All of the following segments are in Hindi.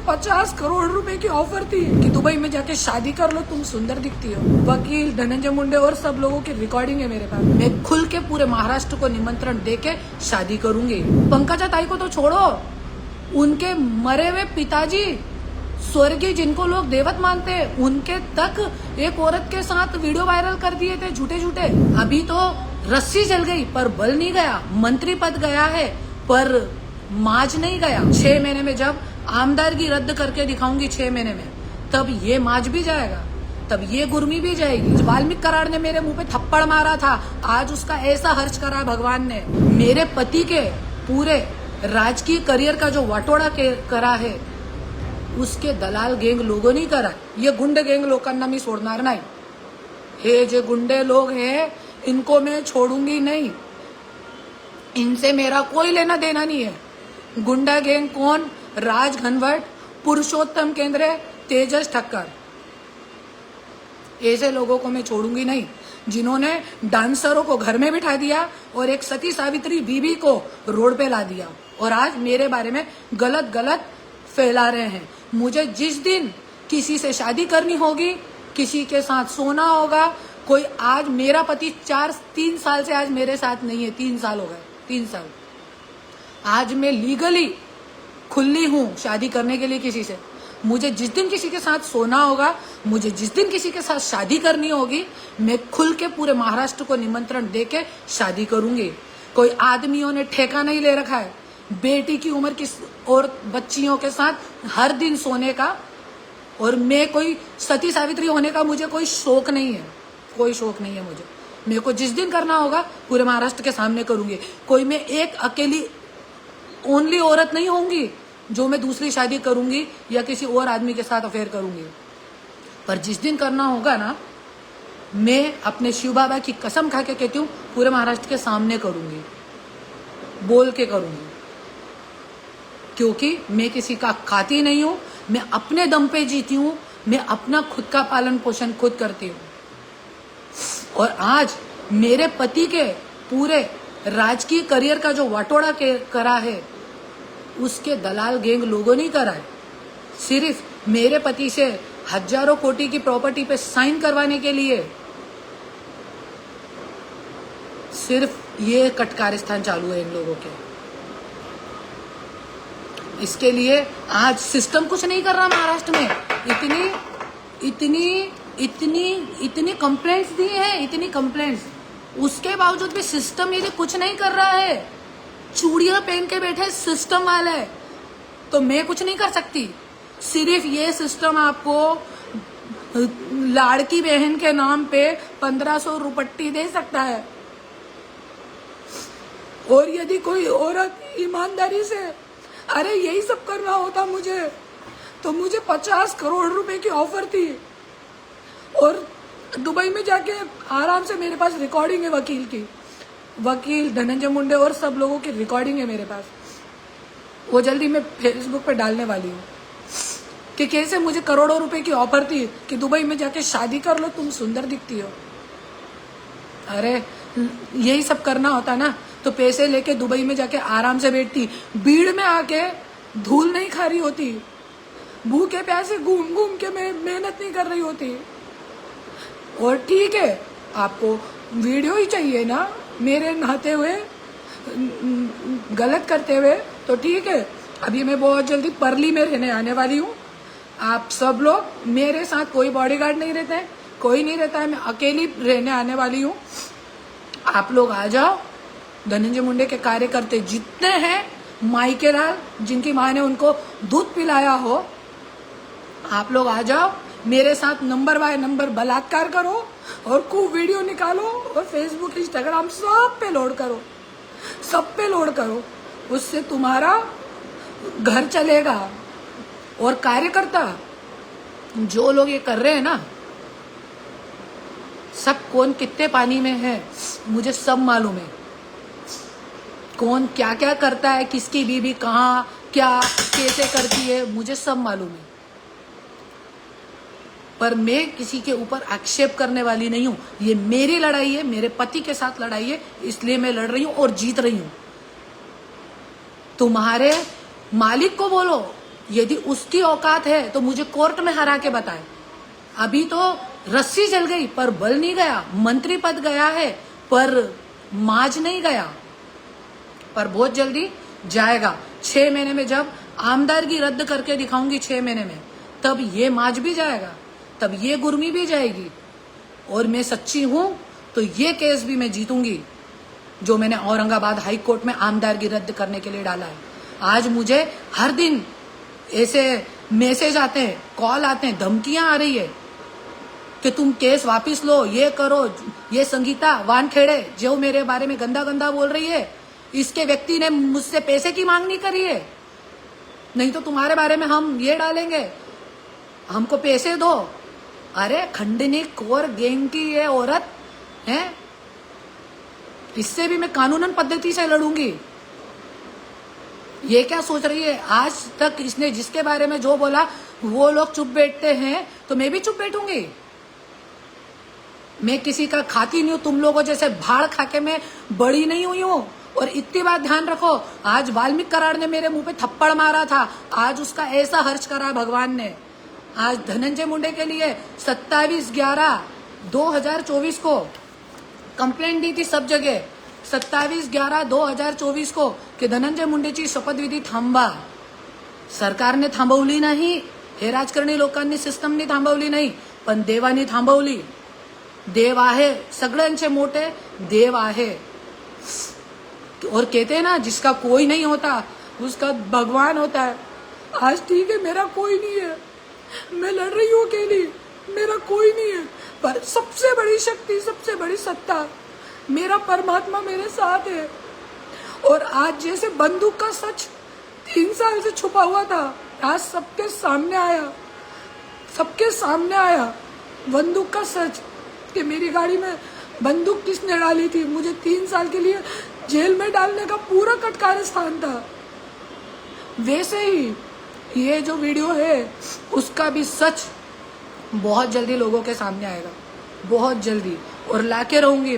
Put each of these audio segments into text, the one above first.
50 करोड़ रुपए की ऑफर थी कि दुबई में जाके शादी कर लो, तुम सुंदर दिखती हो। वकील धनंजय मुंडे और सब लोगों की रिकॉर्डिंग है मेरे पास। मैं खुल के पूरे महाराष्ट्र को निमंत्रण देके शादी करूंगी। पंकजा ताई को तो छोड़ो, उनके मरे हुए पिताजी स्वर्गीय जिनको लोग देवत मानते हैं, उनके तक एक औरत के साथ वीडियो वायरल कर दिए थे झूठे झूठे। अभी तो रस्सी जल गई पर बल नहीं गया, मंत्री पद गया है पर माज नहीं गया। 6 महीने में जब आमदारगी रद्द करके दिखाऊंगी 6 महीने में, तब ये माज भी जाएगा, तब ये गुर्मी भी जाएगी। वाल्मीकि कराड़ ने मेरे मुंह पे थप्पड़ मारा था, आज उसका ऐसा हर्ष करा भगवान ने। मेरे पति के पूरे राजकीय करियर का जो वाटोड़ा करा है, उसके दलाल गँग लोगों नहीं करा। ये गुंडे गँग लोकांना मी सोडणार नाही। हे जे गुंडे लोग हैं, इनको मैं छोड़ूंगी नहीं। इनसे मेरा कोई लेना देना नहीं है। गुंडा गैंग कौन? राज घनवट, पुरुषोत्तम केंद्रे, तेजस ठक्कर, ऐसे लोगों को मैं छोड़ूंगी नहीं, जिन्होंने डांसरों को घर में बिठा दिया और एक सती सावित्री बीबी को रोड पे ला दिया और आज मेरे बारे में गलत गलत फैला रहे हैं। मुझे जिस दिन किसी से शादी करनी होगी, किसी के साथ सोना होगा, कोई आज मेरा पति 3 साल से आज मेरे साथ नहीं है, 3 साल हो गए, 3 साल। आज मैं लीगली खुली हूं शादी करने के लिए किसी से। मुझे जिस दिन किसी के साथ सोना होगा, मुझे जिस दिन किसी के साथ शादी करनी होगी, मैं खुल के पूरे महाराष्ट्र को निमंत्रण देके शादी करूंगी। कोई आदमियों ने ठेका नहीं ले रखा है बेटी की उम्र की और बच्चियों के साथ हर दिन सोने का, और मैं कोई सती सावित्री होने का मुझे कोई शौक नहीं है, कोई शौक नहीं है मुझे। मेरे को जिस दिन करना होगा पूरे महाराष्ट्र के सामने करूंगी। कोई मैं एक अकेली ओनली औरत नहीं होंगी जो मैं दूसरी शादी करूंगी या किसी और आदमी के साथ अफेयर करूंगी। पर जिस दिन करना होगा ना, मैं अपने शिव बाबा की कसम खा के कहती हूँ, पूरे महाराष्ट्र के सामने करूंगी, बोल के करूंगी। क्योंकि मैं किसी का खाती नहीं हूं, मैं अपने दम पे जीती हूं, मैं अपना खुद का पालन पोषण खुद करती हूँ। और आज मेरे पति के पूरे राजकीय करियर का जो वाटोड़ा करा है, उसके दलाल गैंग लोगों नहीं करा है। सिर्फ मेरे पति से हजारों कोटी की प्रॉपर्टी पे साइन करवाने के लिए सिर्फ ये कटकारिस्तान चालू है इन लोगों के। इसके लिए आज सिस्टम कुछ नहीं कर रहा महाराष्ट्र में। इतनी कंप्लेंट्स दी है, इतनी कंप्लेंट्स, उसके बावजूद भी सिस्टम ये कुछ नहीं कर रहा है। चूड़ियां पहन के बैठे सिस्टम वाले, तो मैं कुछ नहीं कर सकती। सिर्फ ये सिस्टम आपको लाड़की बहन के नाम पे 1500 रुपट्टी दे सकता है। और यदि कोई औरत ईमानदारी से अरे यही सब करना होता मुझे, तो मुझे 50 करोड़ रुपए की ऑफर थी और दुबई में जाके आराम से, मेरे पास रिकॉर्डिंग है वकील की, वकील धनंजय मुंडे और सब लोगों की रिकॉर्डिंग है मेरे पास। वो जल्दी मैं फेसबुक पे डालने वाली हूँ कि कैसे मुझे करोड़ों रुपए की ऑफर थी कि दुबई में जाके शादी कर लो, तुम सुंदर दिखती हो। अरे यही सब करना होता ना, तो पैसे लेके दुबई में जाके आराम से बैठती, भीड़ में आके धूल नहीं खा रही होती, भूखे प्यासे घूम घूम के मैं मेहनत नहीं कर रही होती। और ठीक है, आपको वीडियो ही चाहिए ना मेरे नहाते हुए, गलत करते हुए, तो ठीक है। अभी मैं बहुत जल्दी परली में रहने आने वाली हूँ। आप सब लोग, मेरे साथ कोई बॉडीगार्ड नहीं रहता है, कोई नहीं रहता है, मैं अकेली रहने आने वाली हूँ। आप लोग आ जाओ। धनंजय मुंडे के कार्यकर्ते जितने हैं, माइके लाल जिनकी माँ ने उनको दूध पिलाया हो, आप लोग आ जाओ। मेरे साथ नंबर बाय नंबर बलात्कार करो और खूब वीडियो निकालो और फेसबुक इंस्टाग्राम सब पे लोड करो, सब पे लोड करो। उससे तुम्हारा घर चलेगा। और कार्यकर्ता जो लोग ये कर रहे हैं ना, सब कौन कितने पानी में है मुझे सब मालूम है। कौन क्या क्या करता है, किसकी बीबी कहाँ क्या कैसे करती है, मुझे सब मालूम है। पर मैं किसी के ऊपर आक्षेप करने वाली नहीं हूं। ये मेरी लड़ाई है, मेरे पति के साथ लड़ाई है, इसलिए मैं लड़ रही हूं और जीत रही हूं। तुम्हारे मालिक को बोलो यदि उसकी औकात है तो मुझे कोर्ट में हरा के बताए। अभी तो रस्सी जल गई पर बल नहीं गया, मंत्री पद गया है पर माज नहीं गया, पर बहुत जल्दी जाएगा। 6 महीने में जब आमदारगी रद्द करके दिखाऊंगी 6 महीने में, तब ये माज भी जाएगा, तब ये गुर्मी भी जाएगी। और मैं सच्ची हूं तो ये केस भी मैं जीतूंगी जो मैंने औरंगाबाद हाई कोर्ट में आमदारगी रद्द करने के लिए डाला है। आज मुझे हर दिन ऐसे मैसेज आते हैं, कॉल आते हैं, धमकियां आ रही है कि तुम केस वापस लो, ये करो। ये संगीता वानखेड़े जो मेरे बारे में गंदा गंदा बोल रही है, इसके व्यक्ति ने मुझसे पैसे की मांग नहीं करी है, नहीं तो तुम्हारे बारे में हम ये डालेंगे, हमको पैसे दो। अरे खंडनी कोर गैंग की ये औरत है, इससे भी मैं कानूनन पद्धति से लड़ूंगी। ये क्या सोच रही है? आज तक इसने जिसके बारे में जो बोला वो लोग चुप बैठते हैं तो मैं भी चुप बैठूंगी। मैं किसी का खाती नहीं हूं, तुम लोगों जैसे भाड़ खा के मैं बड़ी नहीं हुई हूं। और इतनी बात ध्यान रखो, आज वाल्मीकि कराड़ ने मेरे मुंह पे थप्पड़ मारा था, आज उसका ऐसा हर्ष करा भगवान ने। आज धनंजय मुंडे के लिए 27/11/2024 को कंप्लेंट दी थी सब जगह, 27/11/2024 को कि धनंजय मुंडेची शपथविधी थांबा। सरकारने थांबवली नाही, हे राजकारणी लोकांनी सिस्टमनी थांबवली नाही, पण देवानी थांबवली। देव आहे, सगळ्यांचे मोठे देव आहे। और कहते हैं ना, जिसका कोई नहीं होता उसका भगवान होता है। आज ठीक है, मेरा कोई नहीं है, मैं लड़ रही हूँ अकेली, मेरा कोई नहीं है, पर सबसे बड़ी शक्ति, सबसे बड़ी सत्ता मेरा परमात्मा मेरे साथ है। और आज जैसे बंदूक का सच 3 साल से छुपा हुआ था, आज सबके सामने आया, सबके सामने आया बंदूक का सच कि मेरी गाड़ी में बंदूक किसने डाली थी। मुझे 3 साल के लिए जेल में डालने का पूरा कटकार स्थान था। वैसे ही ये जो वीडियो है उसका भी सच बहुत जल्दी लोगों के सामने आएगा, बहुत जल्दी, और लाके रहूंगी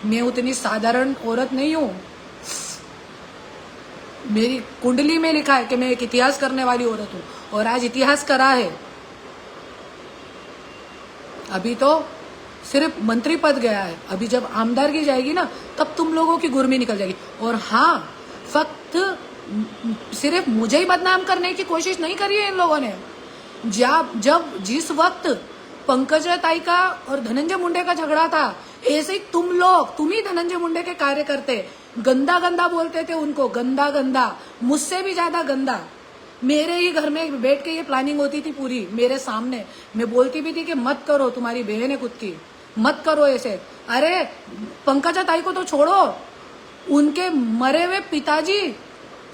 मैं उतनी साधारण औरत नहीं हूं। मेरी कुंडली में लिखा है कि मैं एक इतिहास करने वाली औरत हूं, और आज इतिहास करा है। अभी तो सिर्फ मंत्री पद गया है, अभी जब आमदारगी जाएगी ना तब तुम लोगों की गुर्मी निकल जाएगी। और हाँ, फक्त सिर्फ मुझे ही बदनाम करने की कोशिश नहीं करी है इन लोगों ने। जब जिस वक्त पंकजा ताई का और धनंजय मुंडे का झगड़ा था, ऐसे ही तुम ही धनंजय मुंडे के कार्यकर्ते गंदा गंदा बोलते थे उनको, गंदा गंदा, मुझसे भी ज्यादा गंदा। मेरे ही घर में बैठ के ये प्लानिंग होती थी पूरी मेरे सामने। मैं बोलती भी थी कि मत करो, तुम्हारी बहन है खुद की, मत करो ऐसे। अरे पंकजा ताई को तो छोड़ो, उनके मरे हुए पिताजी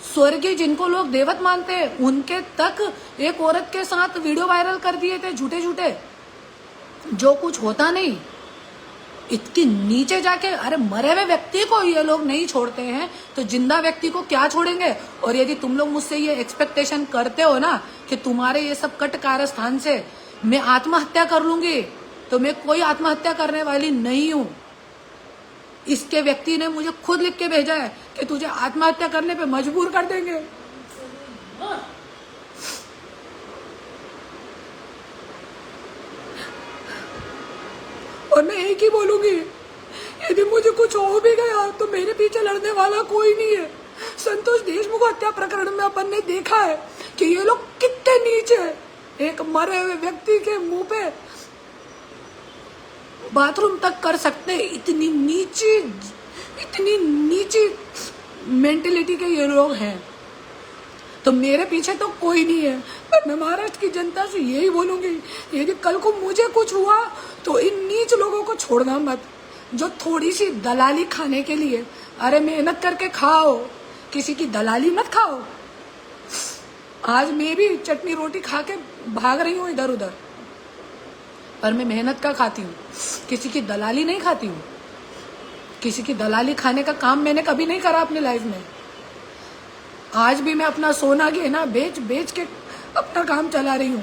स्वर्गीय, जिनको लोग देवत मानते हैं, उनके तक एक औरत के साथ वीडियो वायरल कर दिए थे, झूठे झूठे, जो कुछ होता नहीं। इतनी नीचे जाके, अरे मरे हुए व्यक्ति को ये लोग नहीं छोड़ते हैं तो जिंदा व्यक्ति को क्या छोड़ेंगे। और यदि तुम लोग मुझसे ये एक्सपेक्टेशन करते हो ना कि तुम्हारे ये सब कट कारस्थान से मैं आत्महत्या कर लूंगी, तो मैं कोई आत्महत्या करने वाली नहीं हूं। इसके व्यक्ति ने मुझे खुद लिख के भेजा है कि तुझे आत्महत्या करने पे मजबूर कर देंगे। और मैं एक ही बोलूंगी, यदि मुझे कुछ हो भी गया तो मेरे पीछे लड़ने वाला कोई नहीं है। संतोष देशमुख हत्या प्रकरण में अपन ने देखा है कि ये लोग कितने नीचे हैं। एक मरे हुए व्यक्ति के मुंह पे बाथरूम तक कर सकते, इतनी नीची मेंटेलिटी के ये लोग हैं। तो मेरे पीछे तो कोई नहीं है, पर मैं महाराष्ट्र की जनता से यही बोलूंगी, यदि कल को मुझे कुछ हुआ तो इन नीच लोगों को छोड़ना मत, जो थोड़ी सी दलाली खाने के लिए, अरे मेहनत करके खाओ, किसी की दलाली मत खाओ। आज मैं भी चटनी रोटी खा के भाग रही हूँ इधर उधर, पर मैं मेहनत का खाती हूँ, किसी की दलाली नहीं खाती हूँ। किसी की दलाली खाने का काम मैंने कभी नहीं करा अपनी लाइफ में। आज भी मैं अपना सोना गहना बेच बेच के अपना काम चला रही हूँ।